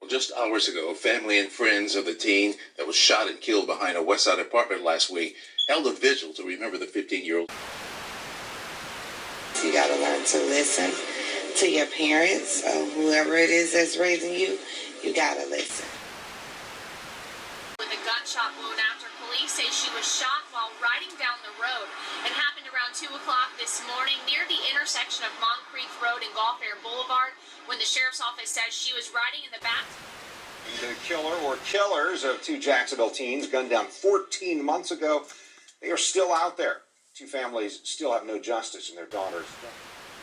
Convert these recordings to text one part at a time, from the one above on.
Just hours ago, family and friends of the teen that was shot and killed behind a West Side apartment last week held a vigil to remember the 15-year-old. You got to learn to listen to your parents, whoever it is that's raising you. You got to listen. With a gunshot wound after police say she was shot while riding down the road. It happened around 2 o'clock this morning near the intersection of Moncrief Road and Gulf Air Boulevard when the sheriff's office says she was riding in the back. The killer or killers of two Jacksonville teens gunned down 14 months ago, they are still out there. Two families still have no justice in their daughters.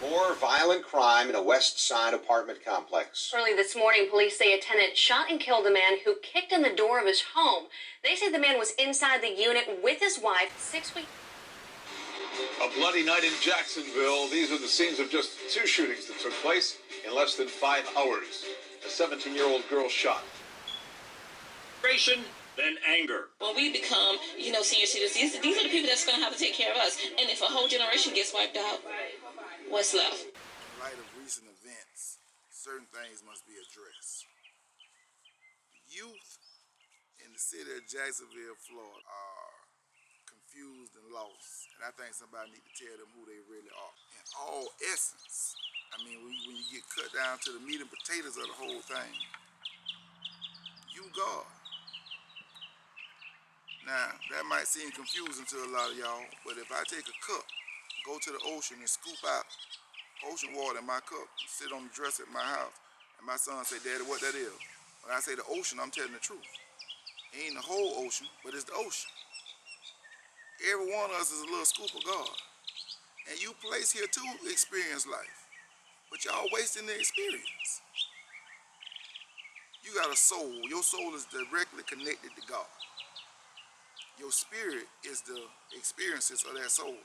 More violent crime in a West Side apartment complex. Early this morning, police say a tenant shot and killed a man who kicked in the door of his home. They say the man was inside the unit with his wife 6 weeks. A bloody night in Jacksonville. These are the scenes of just two shootings that took place in less than 5 hours. A 17-year-old girl shot. Frustration, then anger. When we become, senior citizens, these are the people that's going to have to take care of us. And if a whole generation gets wiped out, what's left? In light of recent events, certain things must be addressed. Youth in the city of Jacksonville, Florida are confused and lost. And I think somebody need to tell them who they really are. In all essence, when you get cut down to the meat and potatoes of the whole thing, you God. Now, that might seem confusing to a lot of y'all, but if I take a cup, go to the ocean and scoop out ocean water in my cup, sit on the dresser at my house, and my son say, "Daddy, what that is?" When I say the ocean, I'm telling the truth. It ain't the whole ocean, but it's the ocean. Every one of us is a little scoop of God. And you place here to experience life, but y'all wasting the experience. You got a soul. Your soul is directly connected to God. Your spirit is the experiences of that soul.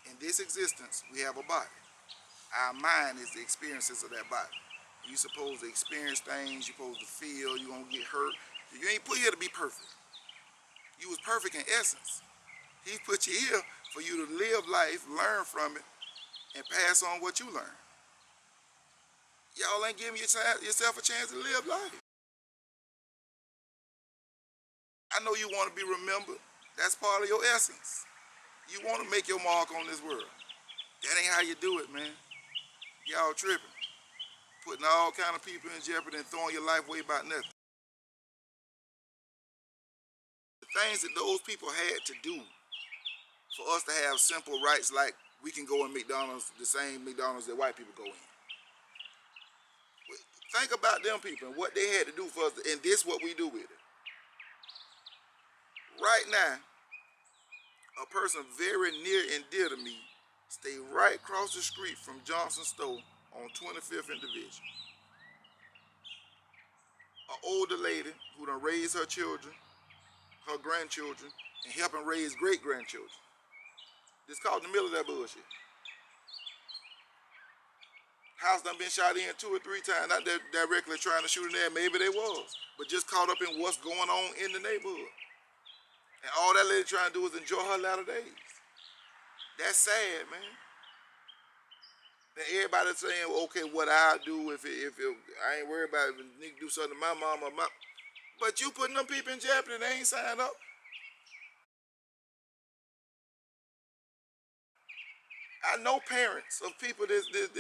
In this existence, we have a body. Our mind is the experiences of that body. You're supposed to experience things, you're supposed to feel, you're going to get hurt. You ain't put here to be perfect. You was perfect in essence. He put you here for you to live life, learn from it, and pass on what you learn. Y'all ain't giving yourself a chance to live life. I know you want to be remembered. That's part of your essence. You want to make your mark on this world. That ain't how you do it, man. Y'all tripping. Putting all kind of people in jeopardy and throwing your life away about nothing. The things that those people had to do for us to have simple rights like we can go in McDonald's, the same McDonald's that white people go in. Think about them people and what they had to do for us, and this what we do with it. Right now, a person very near and dear to me stay right across the street from Johnson Store on 25th and Division. An older lady who done raised her children, her grandchildren, and helping raise great-grandchildren. This caught in the middle of that bullshit. House done been shot in 2 or 3 times, not directly trying to shoot in there, maybe they was, but just caught up in what's going on in the neighborhood. And all that lady trying to do is enjoy her latter days. That's sad, man. Then everybody saying, okay, what I'll do if I ain't worried about if a nigga do something to my mama or my... But you putting them people in jeopardy, they ain't signed up. I know parents of people that's been,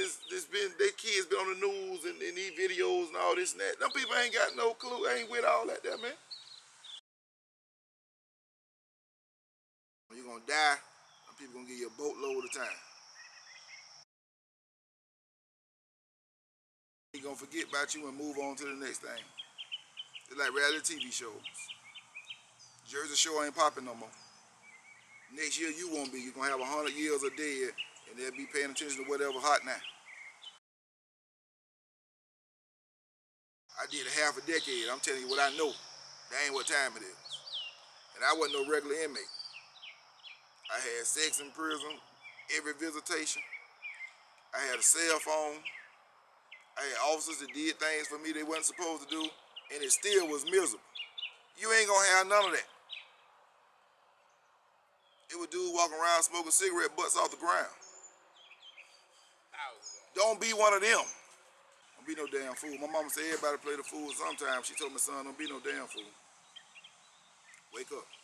their kids been on the news and these videos and all this and that. Them people ain't got no clue, ain't with all that there, man. When you're gonna die, them people gonna give you a boatload of time. He gonna forget about you and move on to the next thing. It's like reality TV shows. Jersey Shore ain't popping no more. Next year you won't be. You're gonna have 100 years of dead. And they'll be paying attention to whatever hot now. I did a half a decade. I'm telling you what I know. That ain't what time it is. And I wasn't no regular inmate. I had sex in prison, every visitation. I had a cell phone. I had officers that did things for me they wasn't supposed to do, and it still was miserable. You ain't gonna have none of that. It was dudes walking around smoking cigarette butts off the ground. Don't be one of them. Don't be no damn fool. My mama said everybody play the fool sometimes. She told my son, don't be no damn fool. Wake up.